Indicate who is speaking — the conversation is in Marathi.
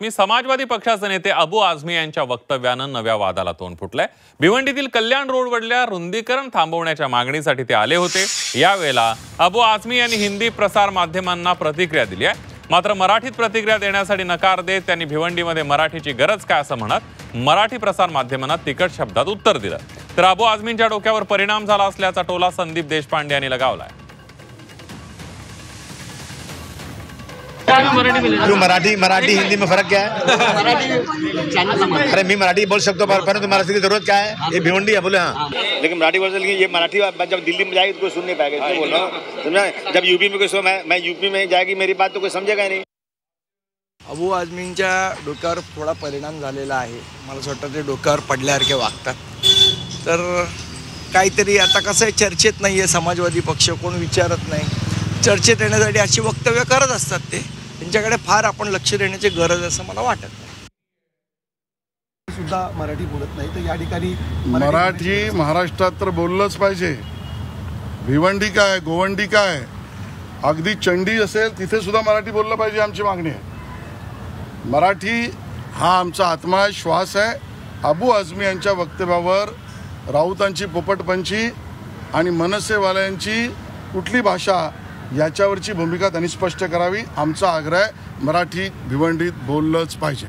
Speaker 1: मी समाजवादी पक्षाचे नेते अबू आझमी यांच्या वक्तव्यानं नव्या वादाला तोंड फुटलंय। भिवंडीतील कल्याण रोडवरल्या रुंदीकरण थांबवण्याच्या मागणीसाठी ते आले होते। यावेळेला अबू आझमी यांनी हिंदी प्रसार माध्यमांना प्रतिक्रिया दिली आहे। मात्र मराठीत प्रतिक्रिया देण्यासाठी नकार देत त्यांनी भिवंडीमध्ये मराठीची गरज काय असं म्हणत मराठी प्रसार माध्यमांना तिखट शब्दात उत्तर दिलं। तर अबू आझमींच्या डोक्यावर परिणाम झाला असल्याचा टोला संदीप देशपांडे यांनी लगावलाय।
Speaker 2: मराठी हिंदी में फर्क क्या है? अरे मैं मराठी बोल सकता हूँ परंतु मराठी की जरूरत क्या है? ये भिवंडी है बोले हाँ, लेकिन मराठी बोल सकते, ये मराठी जब दिल्ली में जाएगी तो कोई सुन नहीं पाएगा। इसलिए बोल रहा हूँ, समझा? जब यूपी में कोई मैं यूपी में जाएगी मेरी बात तो कोई समझेगा ही नहीं।
Speaker 3: अबू आझमींच्या डोक्यावर थोडा परिणाम झालेला आहे। मला असं वाटतं ते डोक्यावर पडल्यासारखे वागतात। तर काहीतरी आता कसं आहे, चर्चेत नाही आहे समाजवादी पक्ष, कोण विचारत नाही। चर्चेत येण्यासाठी अशी वक्तव्य करत असतात ते। त्यांच्याकडे फार आपण लक्ष देण्याची गरज असं मला वाटत नाही।
Speaker 4: सुद्धा मराठी बोलत नाही तर या ठिकाणी
Speaker 5: मराठी महाराष्ट्रात तर बोललंच पाहिजे। भिवंडी काय, गोवंडी काय, अगदी चंडी असेल तिथे सुद्धा मराठी बोललं पाहिजे, आमची मागणी आहे। मराठी हा आमचा आत्मा श्वास आहे। अबू आझमी यांच्या वक्तव्यावर राऊतांची पोपटपंची आणि मनसेवाल्यांची कुठली भाषा याच्यावरची भूमिका त्यांनी स्पष्ट करावी। आमचा आग्रह आहे, मराठी भिवंडीत बोललंच पाहिजे।